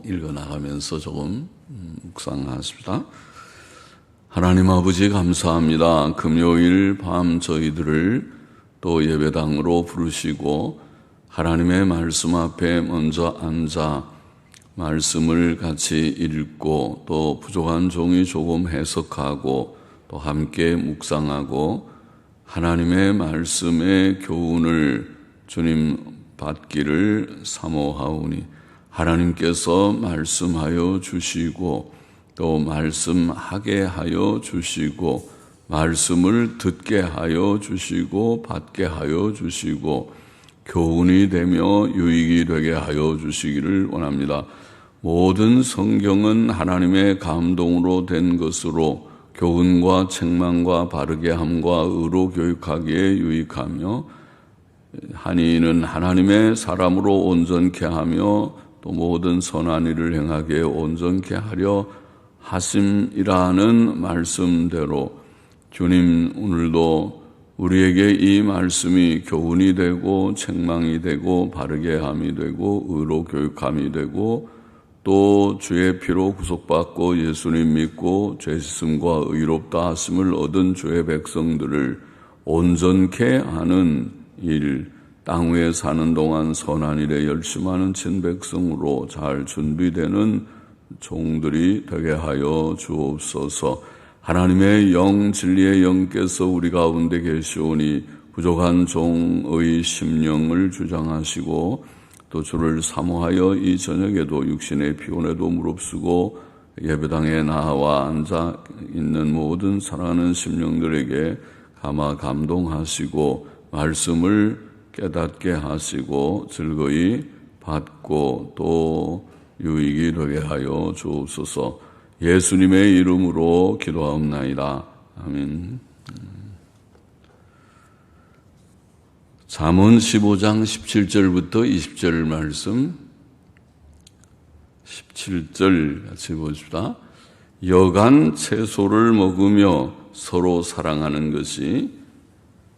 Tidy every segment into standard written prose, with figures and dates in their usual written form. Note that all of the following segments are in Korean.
읽어나가면서 조금 묵상하십시다. 하나님 아버지 감사합니다. 금요일 밤 저희들을 또 예배당으로 부르시고 하나님의 말씀 앞에 먼저 앉아 말씀을 같이 읽고 또 부족한 종이 조금 해석하고 또 함께 묵상하고 하나님의 말씀의 교훈을 주님 받기를 사모하오니 하나님께서 말씀하여 주시고 또 말씀하게 하여 주시고 말씀을 듣게 하여 주시고 받게 하여 주시고 교훈이 되며 유익이 되게 하여 주시기를 원합니다. 모든 성경은 하나님의 감동으로 된 것으로 교훈과 책망과 바르게 함과 의로 교육하기에 유익하며 한이는 하나님의 사람으로 온전케 하며 또 모든 선한 일을 행하게 온전케 하려 하심이라는 말씀대로 주님 오늘도 우리에게 이 말씀이 교훈이 되고 책망이 되고 바르게 함이 되고 의로 교육함이 되고 또 주의 피로 구속받고 예수님 믿고 죄 씻음과 의롭다 하심을 얻은 주의 백성들을 온전케 하는 일, 땅 위에 사는 동안 선한 일에 열심하는 친백성으로 잘 준비되는 종들이 되게 하여 주옵소서. 하나님의 영, 진리의 영께서 우리 가운데 계시오니 부족한 종의 심령을 주장하시고 또 주를 사모하여 이 저녁에도 육신의 피곤에도 무릅쓰고 예배당에 나와 앉아 있는 모든 사랑하는 심령들에게 감화 감동하시고 말씀을 깨닫게 하시고 즐거이 받고 또 유익이 되게 하여 주옵소서. 예수님의 이름으로 기도하옵나이다. 아멘. 잠언 15장 17절부터 20절 말씀 17절 같이 보십시다. 여간 채소를 먹으며 서로 사랑하는 것이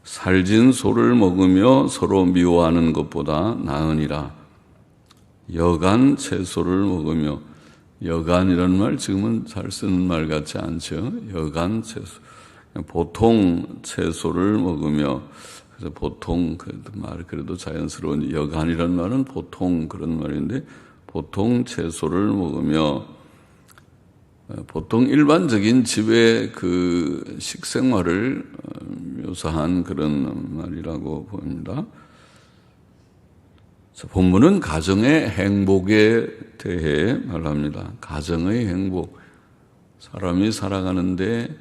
살진 소를 먹으며 서로 미워하는 것보다 나으니라. 여간 채소를 먹으며, 여간이라는 말 지금은 잘 쓰는 말 같지 않죠. 여간 채소, 보통 채소를 먹으며, 그래서 보통 그래도 자연스러운 여간이라는 말은 보통 그런 말인데 보통 채소를 먹으며 보통 일반적인 집의 그 식생활을 묘사한 그런 말이라고 봅니다. 본문은 가정의 행복에 대해 말합니다. 가정의 행복. 사람이 살아가는데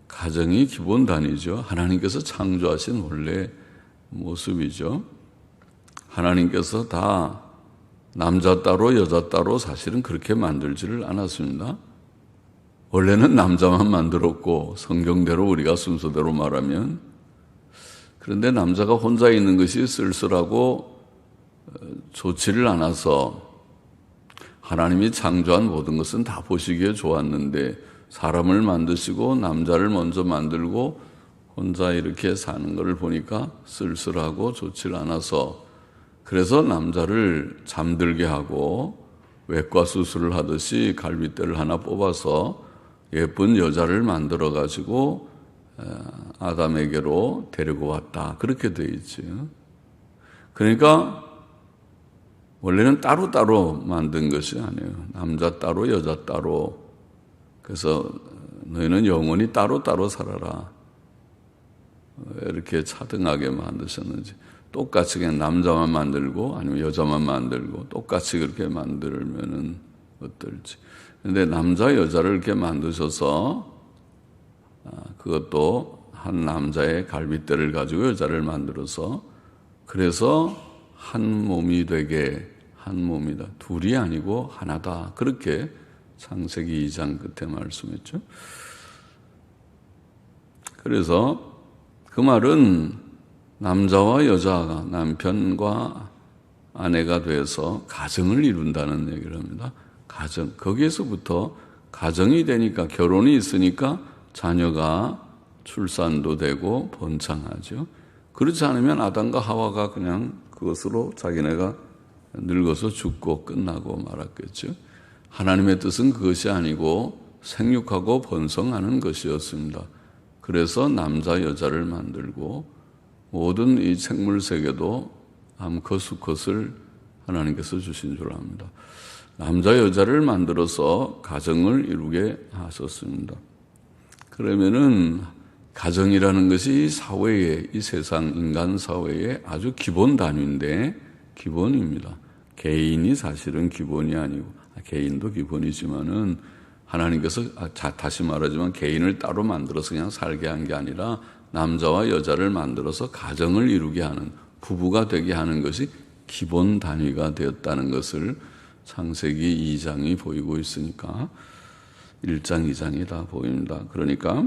가정이 기본 단위죠. 하나님께서 창조하신 원래 모습이죠. 하나님께서 다 남자 따로 여자 따로 사실은 그렇게 만들지를 않았습니다. 원래는 남자만 만들었고 성경대로 우리가 순서대로 말하면 그런데 남자가 혼자 있는 것이 쓸쓸하고 좋지를 않아서 하나님이 창조한 모든 것은 다 보시기에 좋았는데 사람을 만드시고 남자를 먼저 만들고 혼자 이렇게 사는 것을 보니까 쓸쓸하고 좋지를 않아서 그래서 남자를 잠들게 하고 외과 수술을 하듯이 갈비뼈를 하나 뽑아서 예쁜 여자를 만들어 가지고 아담에게로 데리고 왔다. 그렇게 되어 있죠. 그러니까 원래는 따로따로 만든 것이 아니에요. 남자 따로 여자 따로. 그래서 너희는 영원히 따로따로 살아라. 이렇게 차등하게 만드셨는지. 똑같이 그냥 남자만 만들고 아니면 여자만 만들고 똑같이 그렇게 만들면은 어떨지. 그런데 남자 여자를 이렇게 만드셔서 그것도 한 남자의 갈빗대를 가지고 여자를 만들어서 그래서 한 몸이 되게 한 몸이다. 둘이 아니고 하나다. 그렇게 창세기 2장 끝에 말씀했죠. 그래서 그 말은 남자와 여자가 남편과 아내가 돼서 가정을 이룬다는 얘기를 합니다. 가정, 거기에서부터 가정이 되니까 결혼이 있으니까 자녀가 출산도 되고 번창하죠. 그렇지 않으면 아담과 하와가 그냥 그것으로 자기네가 늙어서 죽고 끝나고 말았겠죠. 하나님의 뜻은 그것이 아니고 생육하고 번성하는 것이었습니다. 그래서 남자 여자를 만들고 모든 이 생물 세계도 암컷 수컷을 하나님께서 주신 줄 압니다. 남자 여자를 만들어서 가정을 이루게 하셨습니다. 그러면은 가정이라는 것이 사회의, 이 세상 인간 사회의 아주 기본 단위인데 기본입니다. 개인이 사실은 기본이 아니고, 개인도 기본이지만은 하나님께서 다시 말하지만 개인을 따로 만들어서 그냥 살게 한 게 아니라 남자와 여자를 만들어서 가정을 이루게 하는, 부부가 되게 하는 것이 기본 단위가 되었다는 것을 창세기 2장이 보이고 있으니까 1장, 2장이 다 보입니다. 그러니까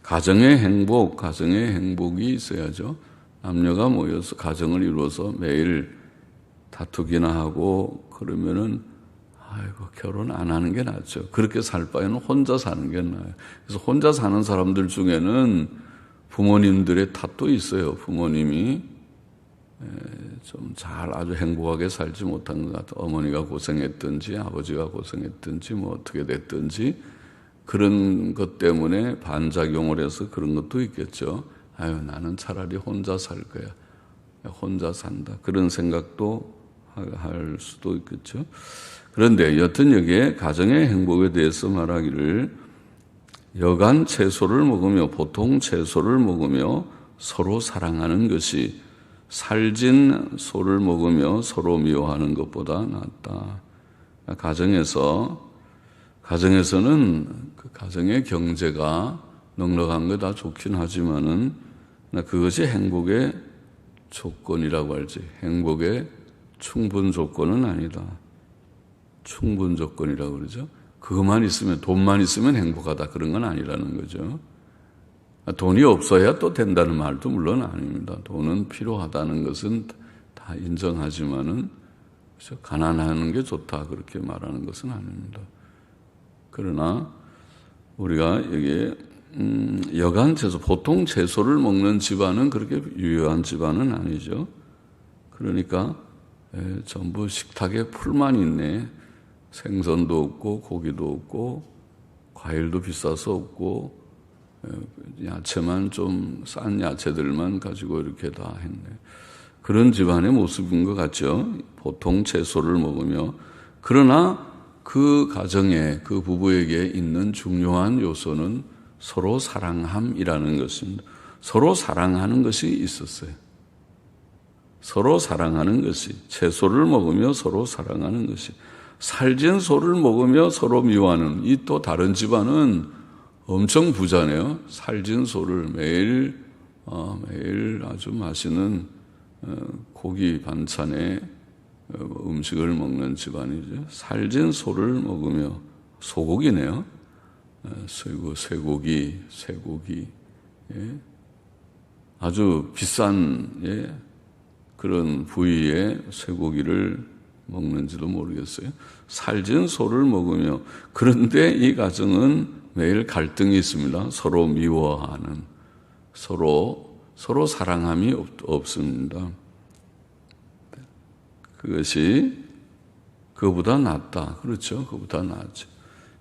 가정의 행복이 있어야죠. 남녀가 모여서 가정을 이루어서 매일 다투기나 하고 그러면은 아이고 결혼 안 하는 게 낫죠. 그렇게 살 바에는 혼자 사는 게 나아요. 그래서 혼자 사는 사람들 중에는 부모님들의 탓도 있어요. 부모님이 좀 잘 아주 행복하게 살지 못한 것 같아. 어머니가 고생했든지 아버지가 고생했든지 뭐 어떻게 됐든지 그런 것 때문에 반작용을 해서 그런 것도 있겠죠. 아유 나는 차라리 혼자 살 거야. 혼자 산다. 그런 생각도 할 수도 있겠죠. 그런데 여튼 여기에 가정의 행복에 대해서 말하기를 여간 채소를 먹으며 보통 채소를 먹으며 서로 사랑하는 것이 살진 소를 먹으며 서로 미워하는 것보다 낫다. 가정에서는 그 가정의 경제가 넉넉한 거 다 좋긴 하지만은 그것이 행복의 조건이라고 할지 행복의 충분 조건은 아니다. 충분 조건이라고 그러죠. 그것만 있으면, 돈만 있으면 행복하다. 그런 건 아니라는 거죠. 돈이 없어야 또 된다는 말도 물론 아닙니다. 돈은 필요하다는 것은 다 인정하지만은, 그렇죠? 가난하는 게 좋다. 그렇게 말하는 것은 아닙니다. 그러나, 우리가 여기에, 여간 채소, 보통 채소를 먹는 집안은 그렇게 유효한 집안은 아니죠. 그러니까, 전부 식탁에 풀만 있네. 생선도 없고 고기도 없고 과일도 비싸서 없고 야채만 좀 싼 야채들만 가지고 이렇게 다 했네. 그런 집안의 모습인 것 같죠. 보통 채소를 먹으며. 그러나 그 가정에 그 부부에게 있는 중요한 요소는 서로 사랑함이라는 것입니다. 서로 사랑하는 것이 있었어요. 서로 사랑하는 것이, 채소를 먹으며 서로 사랑하는 것이, 살진 소를 먹으며 서로 미워하는, 이 또 다른 집안은 엄청 부자네요. 살진 소를 매일 아주 맛있는 고기 반찬에 음식을 먹는 집안이죠. 살진 소를 먹으며, 소고기네요. 쇠고기, 예. 아주 비싼 그런 부위의 쇠고기를 먹는지도 모르겠어요. 살진 소를 먹으며, 그런데 이 가정은 매일 갈등이 있습니다. 서로 미워하는, 서로 사랑함이 없습니다. 그것이 그보다 낫다. 그렇죠. 그보다 낫죠.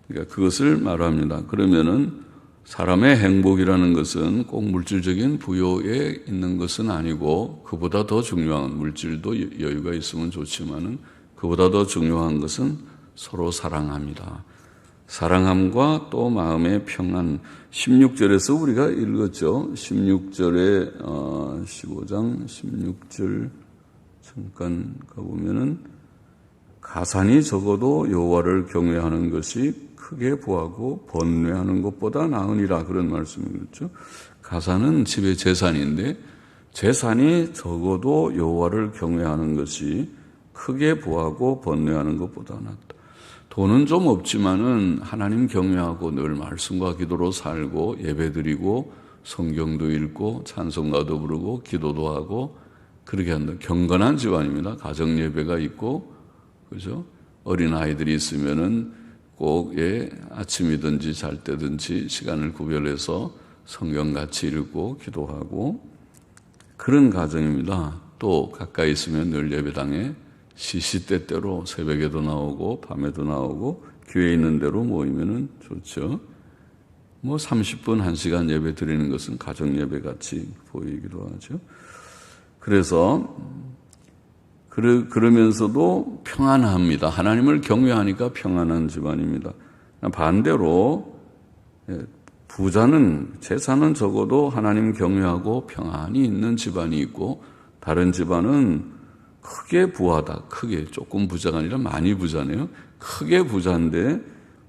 그러니까 그것을 말합니다. 그러면은 사람의 행복이라는 것은 꼭 물질적인 부여에 있는 것은 아니고, 그보다 더 중요한, 물질도 여유가 있으면 좋지만은 그보다 더 중요한 것은 서로 사랑합니다. 사랑함과 또 마음의 평안. 16절에서 우리가 읽었죠. 16절에 15장 16절 잠깐 가보면은 가산이 적어도 여호와를 경외하는 것이 크게 부하고 번뇌하는 것보다 나으니라, 그런 말씀이었죠. 가산은 집의 재산인데 재산이 적어도 여호와를 경외하는 것이 크게 부하고 번뇌하는 것보다 낫다. 돈은 좀 없지만은 하나님 경외하고 늘 말씀과 기도로 살고 예배드리고 성경도 읽고 찬송가도 부르고 기도도 하고 그렇게 한다. 경건한 집안입니다. 가정 예배가 있고, 그죠? 어린 아이들이 있으면은 꼭 아침이든지 잘 때든지 시간을 구별해서 성경 같이 읽고 기도하고 그런 가정입니다. 또 가까이 있으면 늘 예배당에 시시때때로 새벽에도 나오고 밤에도 나오고 교회에 있는 대로 모이면은 좋죠. 30분, 1시간 예배 드리는 것은 가정 예배 같이 보이기도 하죠. 그래서 그러면서도 평안합니다. 하나님을 경외하니까 평안한 집안입니다. 반대로 부자는 재산은 적어도 하나님 경외하고 평안이 있는 집안이 있고, 다른 집안은 크게 부하다. 크게, 조금 부자가 아니라 많이 부자네요. 크게 부자인데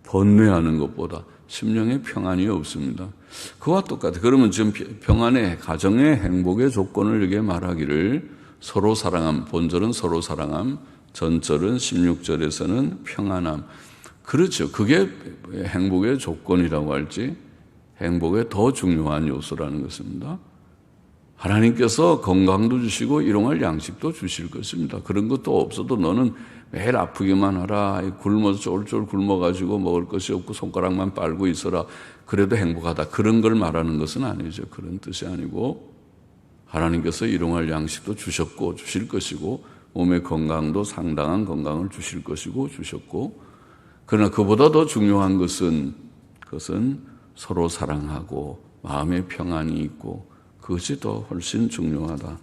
번뇌하는 것보다 심령에 평안이 없습니다. 그와 똑같아요. 그러면 지금 평안의, 가정의 행복의 조건을 이렇게 말하기를 서로 사랑함, 본절은 서로 사랑함, 전절은 16절에서는 평안함. 그렇죠. 그게 행복의 조건이라고 할지 행복의 더 중요한 요소라는 것입니다. 하나님께서 건강도 주시고 일용할 양식도 주실 것입니다. 그런 것도 없어도 너는 매일 아프기만 하라, 굶어서 쫄쫄 굶어가지고 먹을 것이 없고 손가락만 빨고 있어라, 그래도 행복하다, 그런 걸 말하는 것은 아니죠. 그런 뜻이 아니고 하나님께서 일용할 양식도 주셨고 주실 것이고 몸의 건강도 상당한 건강을 주실 것이고 주셨고, 그러나 그보다 더 중요한 것은 그것은 서로 사랑하고 마음의 평안이 있고 그것이 더 훨씬 중요하다.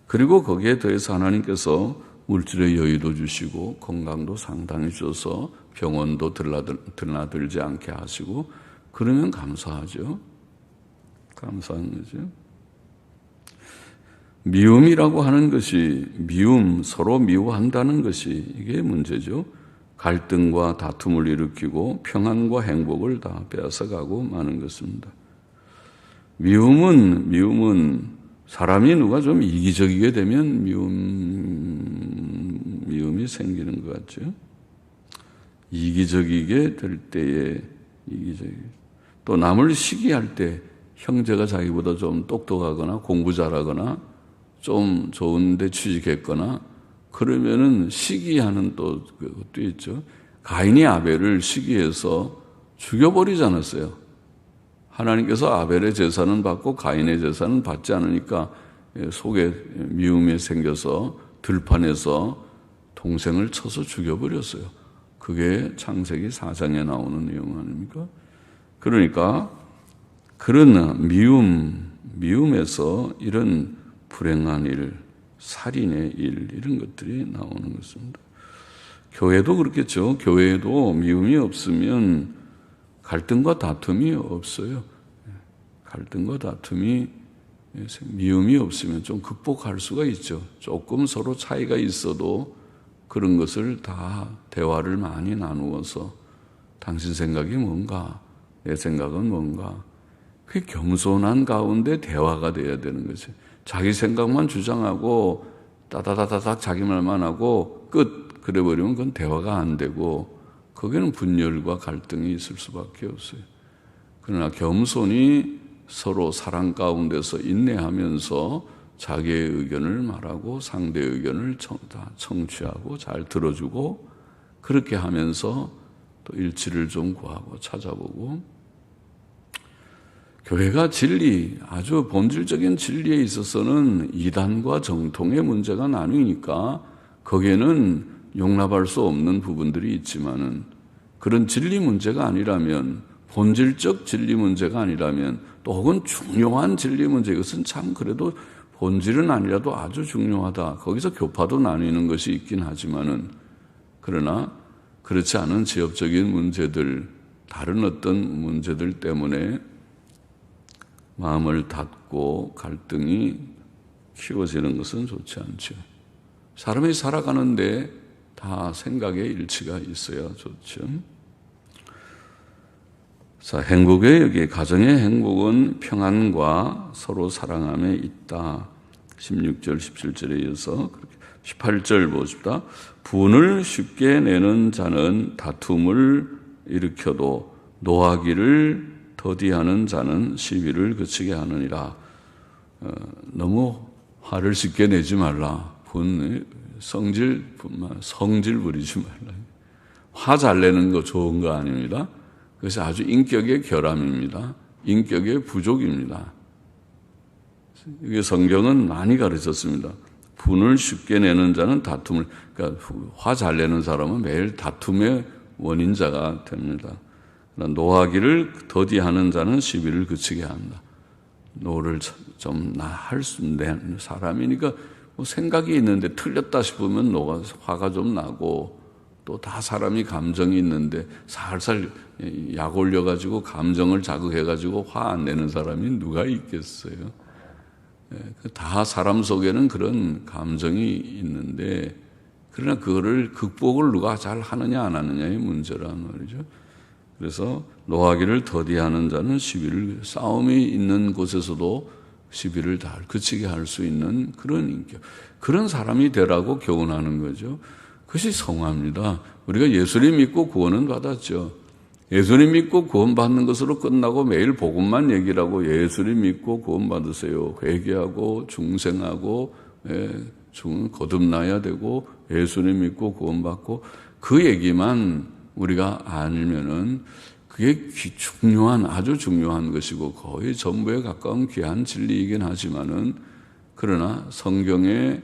그리고 거기에 더해서 하나님께서 물질의 여유도 주시고 건강도 상당히 주셔서 병원도 드나들지 않게 하시고, 그러면 감사하죠. 감사한 거죠. 미움이라고 하는 것이, 서로 미워한다는 것이 이게 문제죠. 갈등과 다툼을 일으키고 평안과 행복을 다 빼앗아가고 마는 것입니다. 미움은 사람이 누가 좀 이기적이게 되면 미움이 생기는 것 같죠. 이기적이게 될 때에 또 남을 시기할 때, 형제가 자기보다 좀 똑똑하거나 공부 잘하거나 좀 좋은데 취직했거나 그러면은 시기하는 또 그것도 있죠. 가인이 아벨을 시기해서 죽여버리지 않았어요. 하나님께서 아벨의 제사는 받고 가인의 제사는 받지 않으니까 속에 미움이 생겨서 들판에서 동생을 쳐서 죽여버렸어요. 그게 창세기 4장에 나오는 내용 아닙니까? 그러니까 그런 미움에서 이런 불행한 일, 살인의 일, 이런 것들이 나오는 것입니다. 교회도 그렇겠죠. 교회에도 미움이 없으면 갈등과 다툼이 없어요. 갈등과 다툼이, 미움이 없으면 좀 극복할 수가 있죠. 조금 서로 차이가 있어도 그런 것을 다 대화를 많이 나누어서 당신 생각이 뭔가, 내 생각은 뭔가, 그게 겸손한 가운데 대화가 돼야 되는 거죠. 자기 생각만 주장하고 따다다다닥 자기 말만 하고 끝, 그래버리면 그건 대화가 안 되고 거기는 분열과 갈등이 있을 수밖에 없어요. 그러나 겸손히 서로 사랑 가운데서 인내하면서 자기의 의견을 말하고 상대의 의견을 다 청취하고 잘 들어주고, 그렇게 하면서 또 일치를 좀 구하고 찾아보고, 교회가 진리, 아주 본질적인 진리에 있어서는 이단과 정통의 문제가 나뉘니까 거기에는 용납할 수 없는 부분들이 있지만은, 그런 진리 문제가 아니라면, 본질적 진리 문제가 아니라면, 또 혹은 중요한 진리 문제, 이것은 참 그래도 본질은 아니라도 아주 중요하다. 거기서 교파도 나뉘는 것이 있긴 하지만은, 그러나 그렇지 않은 지역적인 문제들, 다른 어떤 문제들 때문에 마음을 닫고 갈등이 키워지는 것은 좋지 않죠. 사람이 살아가는데 다 생각의 일치가 있어야 좋죠. 자, 행복의 여기 가정의 행복은 평안과 서로 사랑함에 있다. 16절, 17절에 이어서 18절 보십시다. 분을 쉽게 내는 자는 다툼을 일으켜도 노하기를 더디하는 자는 시비를 그치게 하느니라. 너무 화를 쉽게 내지 말라. 성질 부리지 말라. 화 잘 내는 거 좋은 거 아닙니다. 그것이 아주 인격의 결함입니다. 인격의 부족입니다. 이게 성경은 많이 가르쳤습니다. 분을 쉽게 내는 자는 다툼을, 그러니까 화 잘 내는 사람은 매일 다툼의 원인자가 됩니다. 노하기를 더디하는 자는 시비를 그치게 한다. 노를 좀 할 수 있는 사람이니까 뭐 생각이 있는데 틀렸다 싶으면 화가 좀 나고, 또 다 사람이 감정이 있는데 살살 약 올려가지고 감정을 자극해가지고 화 안 내는 사람이 누가 있겠어요? 다 사람 속에는 그런 감정이 있는데, 그러나 그거를 극복을 누가 잘 하느냐 안 하느냐의 문제란 말이죠. 그래서 노하기를 더디하는 자는 시비를, 싸움이 있는 곳에서도 시비를 잘 그치게 할 수 있는 그런 인격, 그런 사람이 되라고 교훈하는 거죠. 그것이 성화입니다. 우리가 예수님 믿고 구원은 받았죠. 예수님 믿고 구원받는 것으로 끝나고 매일 복음만 얘기를 하고 예수님 믿고 구원받으세요, 회개하고 중생하고 거듭나야 되고 예수님 믿고 구원받고, 그 얘기만 우리가 알면은 그게 중요한, 아주 중요한 것이고 거의 전부에 가까운 귀한 진리이긴 하지만은, 그러나 성경에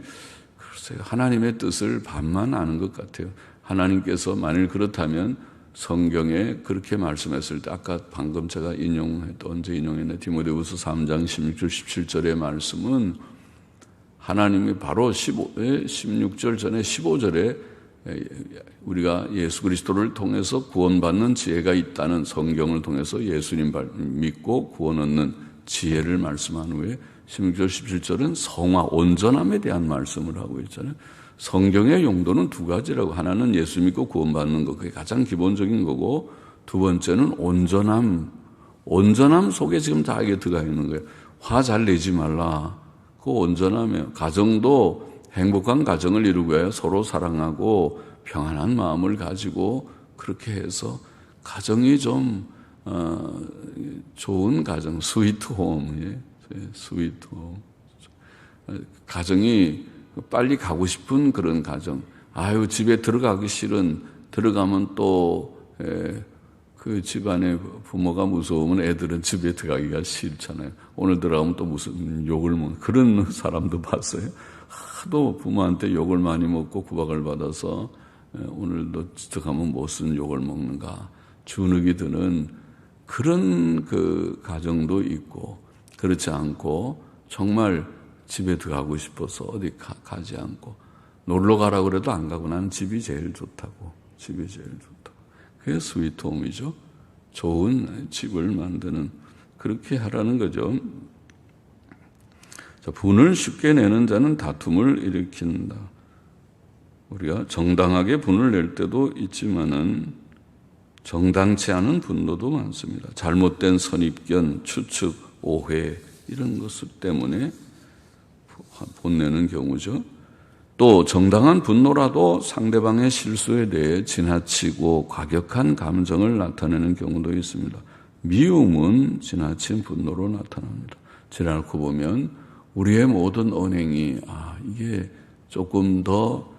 글쎄요, 하나님의 뜻을 반만 아는 것 같아요. 하나님께서 만일 그렇다면 성경에 그렇게 말씀했을 때, 아까 방금 제가 언제 인용했나, 디모데후서 3장 16절 17절의 말씀은 하나님이 바로 16절 전에 15절에 우리가 예수 그리스도를 통해서 구원받는 지혜가 있다는, 성경을 통해서 예수님 믿고 구원 얻는 지혜를 말씀한 후에 16절 17절은 성화, 온전함에 대한 말씀을 하고 있잖아요. 성경의 용도는 두 가지라고. 하나는 예수 믿고 구원받는 것, 그게 가장 기본적인 거고, 두 번째는 온전함 속에 지금 다 이게 들어가 있는 거예요. 화 잘 내지 말라. 그 온전함이에요. 가정도 행복한 가정을 이루기 위하여 서로 사랑하고 평안한 마음을 가지고, 그렇게 해서 가정이 좀 좋은 가정, 스위트홈, 스위트홈, 가정이 빨리 가고 싶은 그런 가정. 아유, 집에 들어가기 싫은, 들어가면 또 그 집안의 부모가 무서우면 애들은 집에 들어가기가 싫잖아요. 오늘 들어가면 또 무슨 욕을 먹는 그런 사람도 봤어요. 하도 부모한테 욕을 많이 먹고 구박을 받아서 오늘도 들어가면 무슨 욕을 먹는가 주눅이 드는 그런 그 가정도 있고, 그렇지 않고 정말 집에 들어가고 싶어서 어디 가지 않고, 놀러 가라고 그래도 안 가고 나는 집이 제일 좋다고, 집이 제일 좋다고. 그게 스위트홈이죠. 좋은 집을 만드는, 그렇게 하라는 거죠. 자, 분을 쉽게 내는 자는 다툼을 일으킨다. 우리가 정당하게 분을 낼 때도 있지만은 정당치 않은 분노도 많습니다. 잘못된 선입견, 추측, 오해, 이런 것들 때문에 분내는 경우죠. 또 정당한 분노라도 상대방의 실수에 대해 지나치고 과격한 감정을 나타내는 경우도 있습니다. 미움은 지나친 분노로 나타납니다. 지나놓고 보면 우리의 모든 언행이 이게 조금 더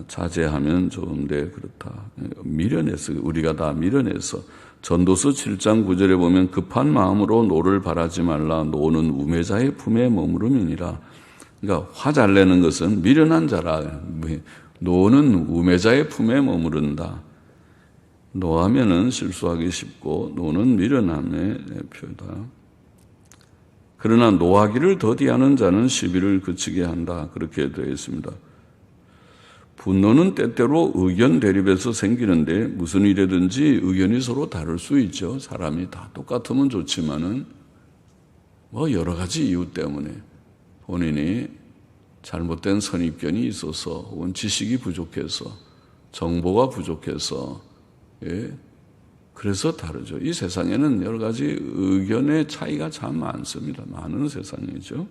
자제하면 좋은데 그렇다. 미련해서, 우리가 다 미련해서. 전도서 7장 9절에 보면 급한 마음으로 노를 바라지 말라. 노는 우매자의 품에 머무름이니라. 그러니까 화 잘 내는 것은 미련한 자라. 노는 우매자의 품에 머무른다. 노하면은 실수하기 쉽고 노는 미련함의 표다. 그러나 노하기를 더디하는 자는 시비를 그치게 한다. 그렇게 되어 있습니다. 분노는 때때로 의견 대립에서 생기는데, 무슨 일이든지 의견이 서로 다를 수 있죠. 사람이 다 똑같으면 좋지만은 여러 가지 이유 때문에 본인이 잘못된 선입견이 있어서, 혹은 지식이 부족해서, 정보가 부족해서, 그래서 다르죠. 이 세상에는 여러 가지 의견의 차이가 참 많습니다. 많은 세상이죠.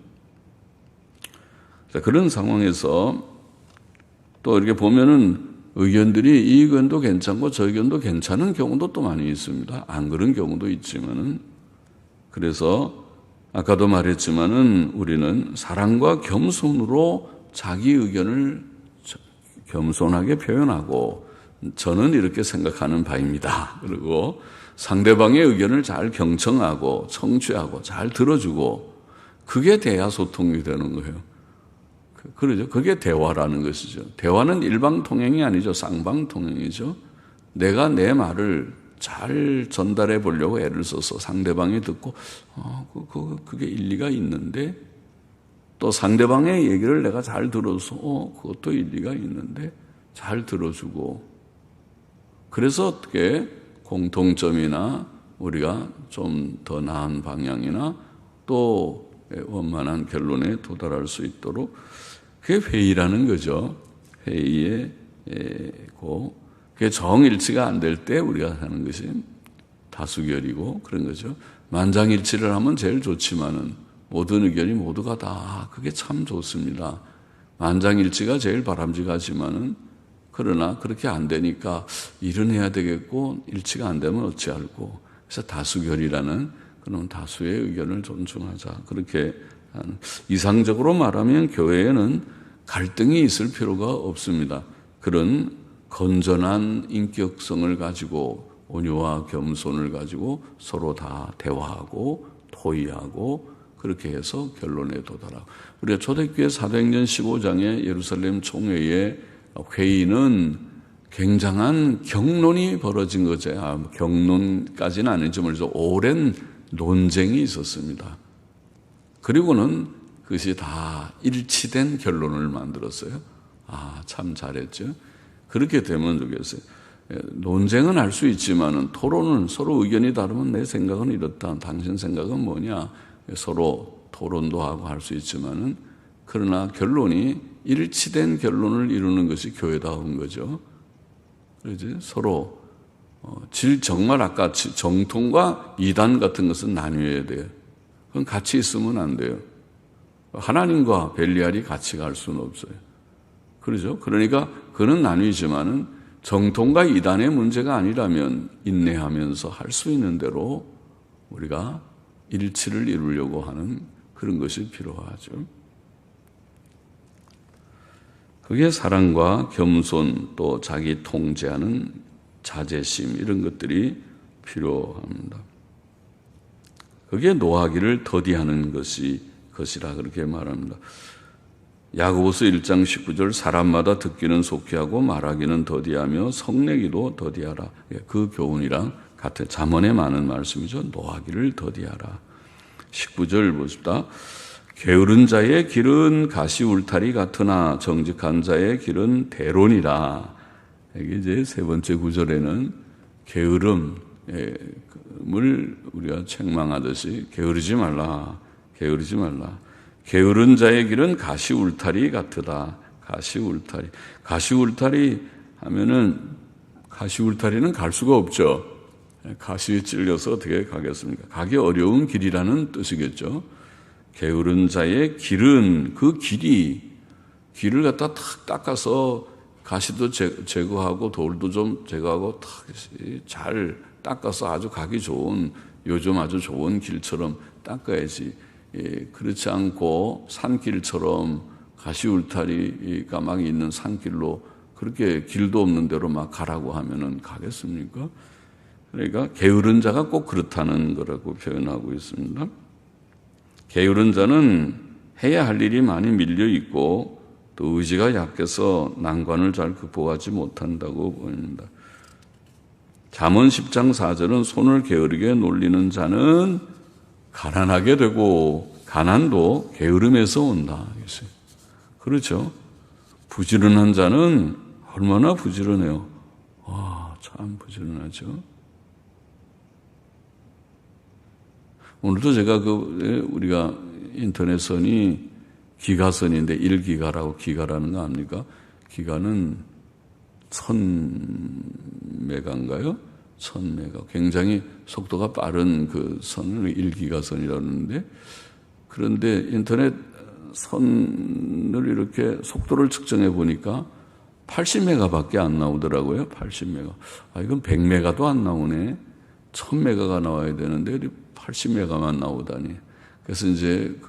자, 그런 상황에서 또 이렇게 보면은 의견들이 이 의견도 괜찮고 저 의견도 괜찮은 경우도 또 많이 있습니다. 안 그런 경우도 있지만은, 그래서 아까도 말했지만은 우리는 사랑과 겸손으로 자기 의견을 겸손하게 표현하고, 저는 이렇게 생각하는 바입니다. 그리고 상대방의 의견을 잘 경청하고 청취하고 잘 들어주고, 그게 돼야 소통이 되는 거예요. 그러죠. 그게 대화라는 것이죠. 대화는 일방통행이 아니죠. 쌍방통행이죠. 내가 내 말을 잘 전달해 보려고 애를 써서 상대방이 듣고 그게 일리가 있는데, 또 상대방의 얘기를 내가 잘 들어서 그것도 일리가 있는데 잘 들어주고, 그래서 어떻게 공통점이나 우리가 좀 더 나은 방향이나 또 원만한 결론에 도달할 수 있도록, 그게 회의라는 거죠. 회의에 그게 정일치가 안 될 때 우리가 하는 것이 다수결이고 그런 거죠. 만장일치를 하면 제일 좋지만은 모든 의견이 모두가 다 그게 참 좋습니다. 만장일치가 제일 바람직하지만은, 그러나 그렇게 안 되니까 일은 해야 되겠고 일치가 안 되면 어찌할꼬. 그래서 다수결이라는 그런 다수의 의견을 존중하자. 그렇게 이상적으로 말하면 교회에는 갈등이 있을 필요가 없습니다. 그런 건전한 인격성을 가지고 온유와 겸손을 가지고 서로 다 대화하고 토의하고 그렇게 해서 결론에 도달하고. 우리가 초대교회 사도행전 15장의 예루살렘 총회의 회의는 굉장한 경론이 벌어진 거죠. 경론까지는 아니죠. 그래서 오랜 논쟁이 있었습니다. 그리고는 그것이 다 일치된 결론을 만들었어요. 참 잘했죠. 그렇게 되면 좋겠어요. 논쟁은 할 수 있지만은 토론은 서로 의견이 다르면 내 생각은 이렇다. 당신 생각은 뭐냐. 서로 토론도 하고 할 수 있지만은, 그러나 결론이 일치된 결론을 이루는 것이 교회다운 거죠. 그러지? 서로 정말 아까 정통과 이단 같은 것은 나뉘어야 돼요. 그건 같이 있으면 안 돼요. 하나님과 벨리알이 같이 갈 수는 없어요. 그러죠? 그러니까 그는 나뉘지만은 정통과 이단의 문제가 아니라면 인내하면서 할 수 있는 대로 우리가 일치를 이루려고 하는 그런 것이 필요하죠. 그게 사랑과 겸손, 또 자기 통제하는 자제심, 이런 것들이 필요합니다. 그게 노하기를 더디하는 것이라 그렇게 말합니다. 야고보서 1장 19절, 사람마다 듣기는 속히 하고 말하기는 더디하며 성내기도 더디하라. 그 교훈이랑 같은 잠언에 많은 말씀이죠. 노하기를 더디하라. 19절 보십시다. 게으른 자의 길은 가시 울타리 같으나 정직한 자의 길은 대론이라. 이게 이제 세 번째 구절에는 게으름을 우리가 책망하듯이 게으르지 말라. 게으르지 말라. 게으른 자의 길은 가시 울타리 같으다. 가시 울타리. 가시 울타리 하면은 가시 울타리는 갈 수가 없죠. 가시에 찔려서 어떻게 가겠습니까? 가기 어려운 길이라는 뜻이겠죠. 게으른 자의 길은 그 길을 갖다 탁 닦아서 가시도 제거하고 돌도 좀 제거하고 탁 잘 닦아서 아주 가기 좋은, 요즘 아주 좋은 길처럼 닦아야지. 그렇지 않고 산길처럼 가시 울타리가 막 있는 산길로 그렇게 길도 없는 데로 막 가라고 하면은 가겠습니까? 그러니까 게으른 자가 꼭 그렇다는 거라고 표현하고 있습니다. 게으른 자는 해야 할 일이 많이 밀려 있고 또 의지가 약해서 난관을 잘 극복하지 못한다고 보입니다. 잠언 10장 4절은 손을 게으르게 놀리는 자는 가난하게 되고 가난도 게으름에서 온다. 그렇죠? 부지런한 자는 얼마나 부지런해요. 참 부지런하죠. 오늘도 제가 우리가 인터넷선이 기가선인데 1기가라고 기가라는 거 압니까? 기가는 1000메가인가요? 1000메가. 굉장히 속도가 빠른 그 선을 1기가선이라고 하는데, 그런데 인터넷 선을 이렇게 속도를 측정해 보니까 80메가밖에 안 나오더라고요. 80메가. 이건 100메가도 안 나오네. 1000메가가 나와야 되는데 80메가만 나오다니. 그래서 이제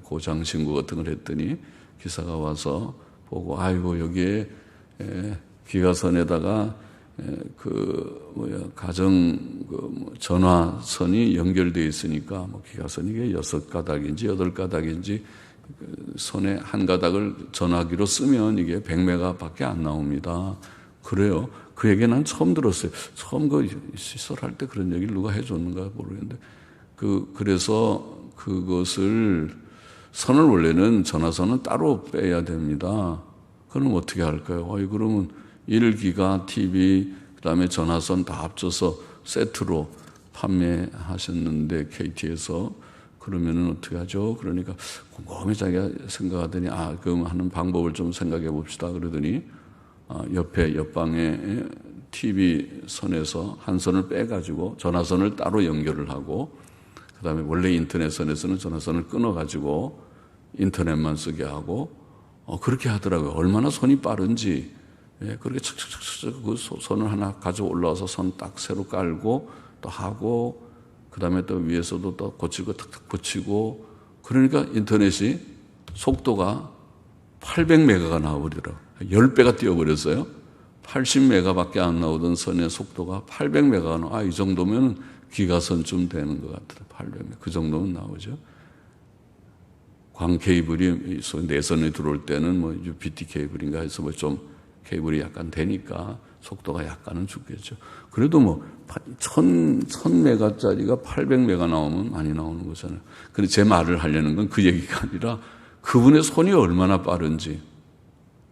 고장 신고 같은 걸 했더니 기사가 와서 보고, 여기에 기가선에다가 가정 전화선이 연결되어 있으니까 기가선이 이게 6가닥인지 8가닥인지 손에 한 가닥을 전화기로 쓰면 이게 100메가밖에 안 나옵니다. 그래요. 그 얘기 난 처음 들었어요. 처음 그 시설할 때 그런 얘기를 누가 해줬는가 모르겠는데 그래서 그것을 선을 원래는 전화선은 따로 빼야 됩니다. 그럼 어떻게 할까요? 그러면 1기가 TV 그다음에 전화선 다 합쳐서 세트로 판매하셨는데 KT에서 그러면은 어떻게 하죠? 그러니까 곰곰이 자기가 생각하더니 그럼 하는 방법을 좀 생각해 봅시다. 그러더니 옆방에 TV 선에서 한 선을 빼가지고 전화선을 따로 연결을 하고 그다음에 원래 인터넷 선에서는 전화선을 끊어가지고 인터넷만 쓰게 하고 그렇게 하더라고요. 얼마나 손이 빠른지. 그렇게 척척척척 그 선을 하나 가지고 올라와서 선 딱 새로 깔고 또 하고 그다음에 또 위에서도 또 고치고 탁탁 붙이고 그러니까 인터넷이 속도가 800메가가 나와버리더라고요. 10배가 뛰어버렸어요. 80메가밖에 안 나오던 선의 속도가 800메가가 나와. 이 정도면 기가선쯤 되는 것 같아요. 800메가. 그 정도면 나오죠. 광 케이블이 내선에 들어올 때는 뭐 UPT 케이블인가 해서 뭐 좀 케이블이 약간 되니까 속도가 약간은 죽겠죠. 그래도 뭐 1000메가짜리가 800메가 나오면 많이 나오는 거잖아요. 근데 제 말을 하려는 건 그 얘기가 아니라 그분의 손이 얼마나 빠른지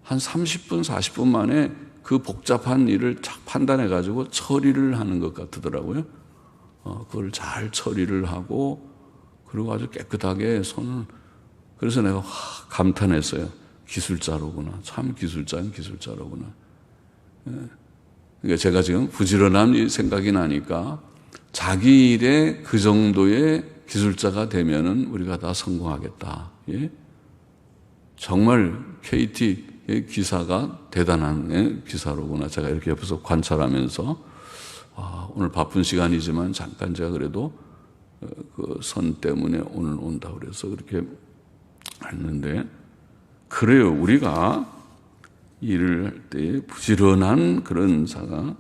한 30분, 40분 만에 그 복잡한 일을 착 판단해가지고 처리를 하는 것 같더라고요. 그걸 잘 처리를 하고 그리고 아주 깨끗하게 손을 그래서 내가 감탄했어요. 기술자로구나. 참 기술자는 기술자로구나. 그러니까 제가 지금 부지런한 생각이 나니까 자기 일에 그 정도의 기술자가 되면은 우리가 다 성공하겠다. 예? 정말 KT의 기사가 대단한 기사로구나. 제가 이렇게 옆에서 관찰하면서 오늘 바쁜 시간이지만 잠깐 제가 그래도 그 선 때문에 오늘 온다 그래서 그렇게 했는데 그래요. 우리가 일을 할 때 부지런한 그런 자가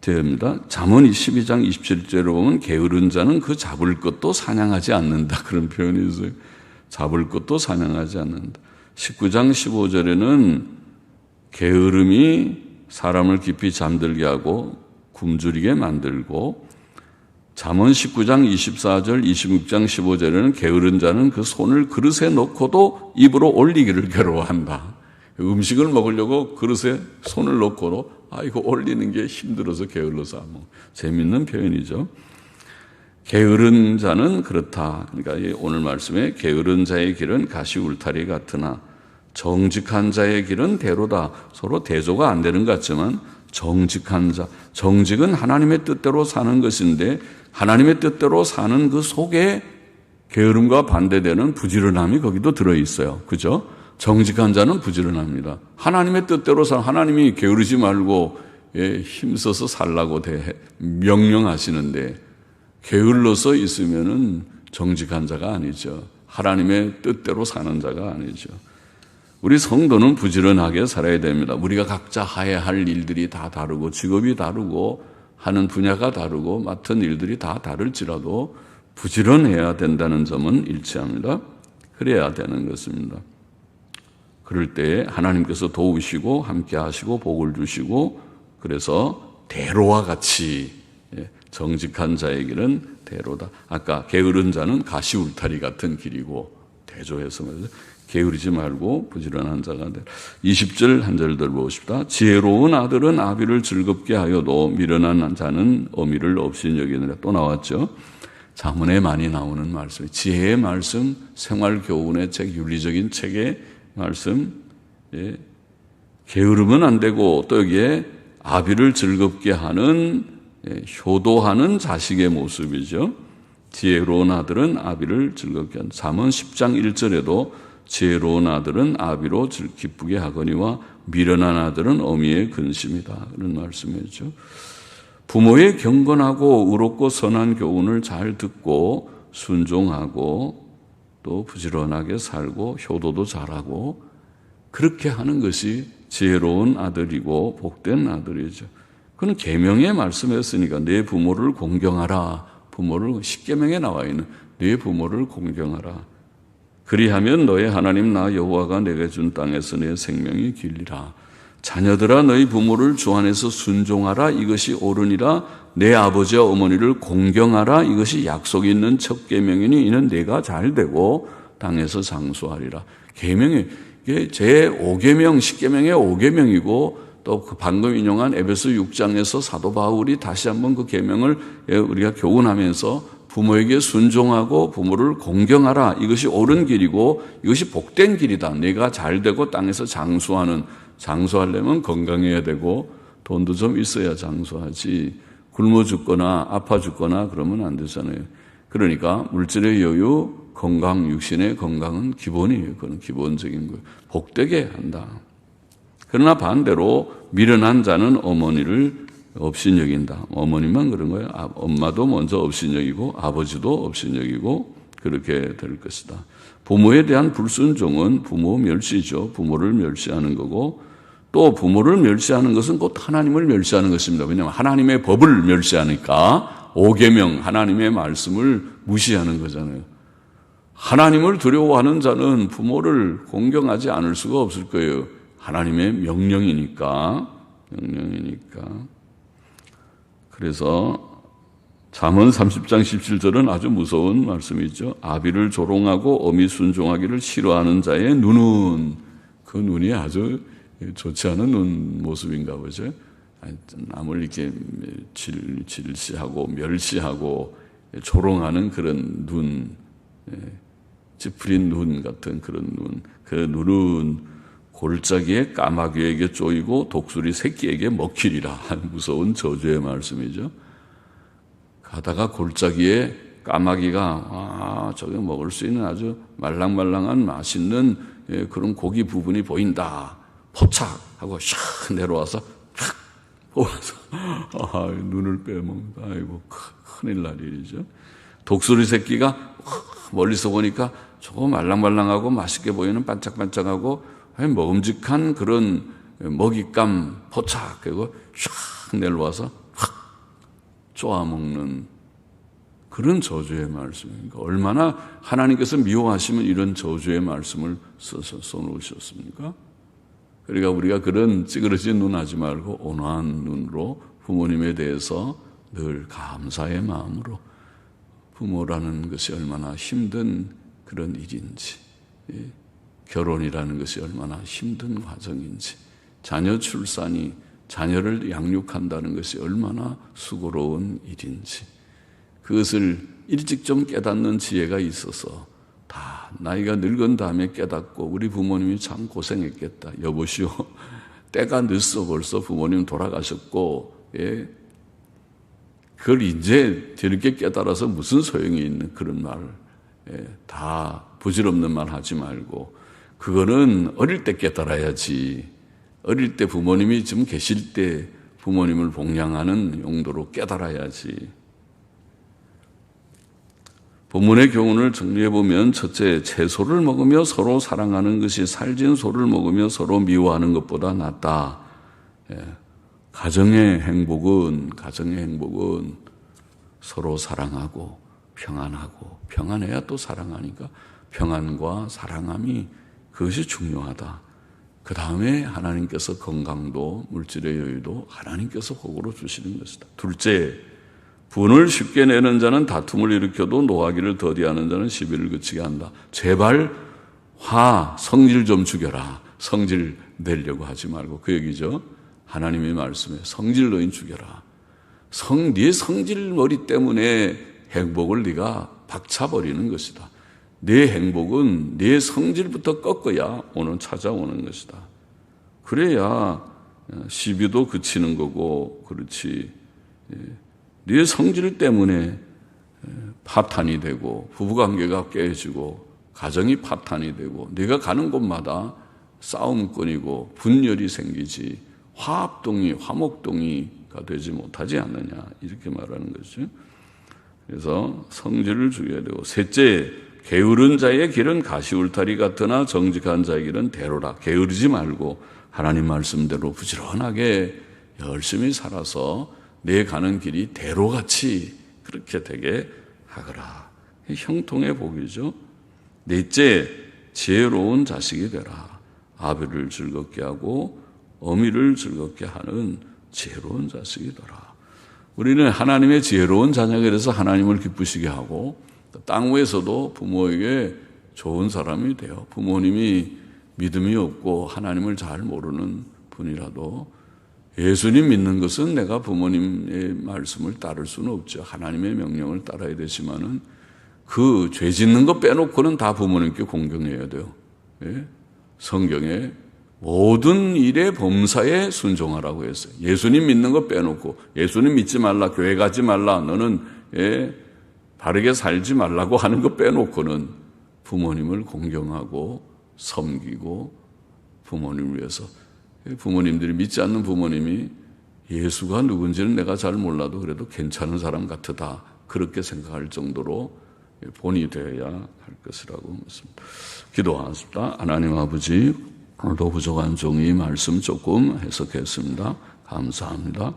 됩니다. 잠언 12장 27절에 보면 게으른 자는 그 잡을 것도 사냥하지 않는다. 그런 표현이 있어요. 잡을 것도 사냥하지 않는다. 19장 15절에는 게으름이 사람을 깊이 잠들게 하고 굶주리게 만들고 잠언 19장 24절 26장 15절에는 게으른 자는 그 손을 그릇에 넣고도 입으로 올리기를 괴로워한다. 음식을 먹으려고 그릇에 손을 넣고도 이거 올리는 게 힘들어서 게을러서 재밌는 표현이죠. 게으른 자는 그렇다. 그러니까 오늘 말씀에 게으른 자의 길은 가시 울타리 같으나 정직한 자의 길은 대로다. 서로 대조가 안 되는 것 같지만 정직한 자, 정직은 하나님의 뜻대로 사는 것인데 하나님의 뜻대로 사는 그 속에 게으름과 반대되는 부지런함이 거기도 들어있어요. 그죠? 정직한 자는 부지런합니다. 하나님의 뜻대로 하나님이 게으르지 말고 힘써서 살라고 명령하시는데 게을러서 있으면은 정직한 자가 아니죠. 하나님의 뜻대로 사는 자가 아니죠. 우리 성도는 부지런하게 살아야 됩니다. 우리가 각자 해야 할 일들이 다 다르고 직업이 다르고 하는 분야가 다르고 맡은 일들이 다 다를지라도 부지런해야 된다는 점은 일치합니다. 그래야 되는 것입니다. 그럴 때 하나님께서 도우시고 함께 하시고 복을 주시고 그래서 대로와 같이 정직한 자의 길은 대로다. 아까 게으른 자는 가시 울타리 같은 길이고 대조해서 말해서 게으르지 말고 부지런한 자가 되. 20절 한 절 더 보십시다. 지혜로운 아들은 아비를 즐겁게 하여도 미련한 자는 어미를 없이 여기느라. 또 나왔죠. 잠언에 많이 나오는 말씀. 지혜의 말씀, 생활교훈의 책, 윤리적인 책의 말씀. 게으르면 안 되고 또 여기에 아비를 즐겁게 하는 효도하는 자식의 모습이죠. 지혜로운 아들은 아비를 즐겁게 하는. 잠언 10장 1절에도 지혜로운 아들은 아비로 기쁘게 하거니와 미련한 아들은 어미의 근심이다. 그런 말씀이죠. 부모의 경건하고 의롭고 선한 교훈을 잘 듣고 순종하고 또 부지런하게 살고 효도도 잘하고 그렇게 하는 것이 지혜로운 아들이고 복된 아들이죠. 그는 계명의 말씀했으니까 내 부모를 공경하라. 부모를 십계명에 나와 있는 내 부모를 공경하라. 그리하면 너의 하나님 나 여호와가 내게 준 땅에서 내 생명이 길리라. 자녀들아 너희 부모를 주 안에서 순종하라. 이것이 옳으니라. 내 아버지와 어머니를 공경하라. 이것이 약속이 있는 첫 계명이니 이는 내가 잘되고 땅에서 장수하리라. 계명이 이게 제 5계명, 10계명의 5계명이고 또 그 방금 인용한 에베소 6장에서 사도 바울이 다시 한번 그 계명을 우리가 교훈하면서 부모에게 순종하고 부모를 공경하라. 이것이 옳은 길이고 이것이 복된 길이다. 내가 잘되고 땅에서 장수하려면 건강해야 되고 돈도 좀 있어야 장수하지. 굶어 죽거나 아파 죽거나 그러면 안 되잖아요. 그러니까 물질의 여유, 건강, 육신의 건강은 기본이에요. 그건 기본적인 거예요. 복되게 한다. 그러나 반대로 미련한 자는 어머니를 업신여긴다. 어머니만 그런 거예요. 엄마도 먼저 업신여기고 아버지도 업신여기고 그렇게 될 것이다. 부모에 대한 불순종은 부모 멸시죠. 부모를 멸시하는 거고 또 부모를 멸시하는 것은 곧 하나님을 멸시하는 것입니다. 왜냐하면 하나님의 법을 멸시하니까 5계명 하나님의 말씀을 무시하는 거잖아요. 하나님을 두려워하는 자는 부모를 공경하지 않을 수가 없을 거예요. 하나님의 명령이니까. 그래서 잠언 30장 17절은 아주 무서운 말씀이죠. 아비를 조롱하고 어미 순종하기를 싫어하는 자의 눈은 그 눈이 아주 좋지 않은 눈 모습인가 보죠. 남을 이렇게 질시하고 멸시하고 조롱하는 그런 눈, 찌푸린 눈 같은 그런 눈. 그 눈은 골짜기에 까마귀에게 쪼이고 독수리 새끼에게 먹히리라. 무서운 저주의 말씀이죠. 가다가 골짜기에 까마귀가 저게 먹을 수 있는 아주 말랑말랑한 맛있는 그런 고기 부분이 보인다. 포착 하고 샥 내려와서 샥 뽑아서 눈을 빼먹는다. 아이고 큰일 날 일이죠. 독수리 새끼가 멀리서 보니까 저거 말랑말랑하고 맛있게 보이는 반짝반짝하고 먹음직한 그런 먹잇감 포착 그리고 샥 내려와서 확 쪼아먹는 그런 저주의 말씀입니까? 얼마나 하나님께서 미워하시면 이런 저주의 말씀을 써놓으셨습니까? 그러니까 우리가 그런 찌그러진 눈 하지 말고 온화한 눈으로 부모님에 대해서 늘 감사의 마음으로 부모라는 것이 얼마나 힘든 그런 일인지 결혼이라는 것이 얼마나 힘든 과정인지 자녀 출산이 자녀를 양육한다는 것이 얼마나 수고로운 일인지 그것을 일찍 좀 깨닫는 지혜가 있어서 다 나이가 늙은 다음에 깨닫고 우리 부모님이 참 고생했겠다. 여보시오. 때가 늦어 벌써 부모님 돌아가셨고 그걸 이제 뒤늦게 깨달아서 무슨 소용이 있는 그런 말 다 부질없는 말 하지 말고 그거는 어릴 때 깨달아야지. 어릴 때 부모님이 지금 계실 때 부모님을 복양하는 용도로 깨달아야지. 본문의 교훈을 정리해보면 첫째, 채소를 먹으며 서로 사랑하는 것이 살진 소를 먹으며 서로 미워하는 것보다 낫다. 가정의 행복은 서로 사랑하고 평안해야 또 사랑하니까 평안과 사랑함이 그것이 중요하다. 그 다음에 하나님께서 건강도 물질의 여유도 하나님께서 복으로 주시는 것이다. 둘째, 분을 쉽게 내는 자는 다툼을 일으켜도 노하기를 더디하는 자는 시비를 그치게 한다. 제발 성질 좀 죽여라. 성질 내려고 하지 말고 그 얘기죠. 하나님의 말씀에 성질 너희 죽여라. 네 성질머리 때문에 행복을 네가 박차버리는 것이다. 네 행복은 네 성질부터 꺾어야 오늘 찾아오는 것이다. 그래야 시비도 그치는 거고 그렇지. 네 성질 때문에 파탄이 되고 부부관계가 깨지고 가정이 파탄이 되고 네가 가는 곳마다 싸움꾼이고 분열이 생기지 화목동이가 되지 못하지 않느냐 이렇게 말하는 거죠. 그래서 성질을 죽여야 되고 셋째, 게으른 자의 길은 가시울타리 같으나 정직한 자의 길은 대로라. 게으르지 말고 하나님 말씀대로 부지런하게 열심히 살아서 내 가는 길이 대로같이 그렇게 되게 하거라. 형통의 복이죠. 넷째, 지혜로운 자식이 되라. 아비를 즐겁게 하고 어미를 즐겁게 하는 지혜로운 자식이 되라. 우리는 하나님의 지혜로운 자녀가 돼서 하나님을 기쁘시게 하고 땅 위에서도 부모에게 좋은 사람이 돼요. 부모님이 믿음이 없고 하나님을 잘 모르는 분이라도 예수님 믿는 것은 내가 부모님의 말씀을 따를 수는 없죠. 하나님의 명령을 따라야 되지만은 그 죄 짓는 거 빼놓고는 다 부모님께 공경해야 돼요. 예? 성경에 모든 일에 범사에 순종하라고 했어요. 예수님 믿는 거 빼놓고 예수님 믿지 말라, 교회 가지 말라, 너는 바르게 살지 말라고 하는 거 빼놓고는 부모님을 공경하고 섬기고 부모님을 위해서, 부모님들이 믿지 않는 부모님이 예수가 누군지는 내가 잘 몰라도 그래도 괜찮은 사람 같다, 그렇게 생각할 정도로 본이 되어야 할 것이라고 믿습니다. 기도하겠습니다. 하나님 아버지, 오늘도 부족한 종이 말씀 조금 해석했습니다. 감사합니다.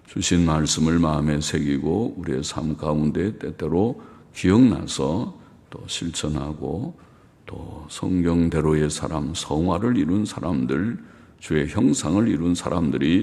주신 말씀을 마음에 새기고 우리의 삶 가운데 때때로 기억나서 또 실천하고 또 성경대로의 사람, 성화를 이룬 사람들, 주의 형상을 이룬 사람들이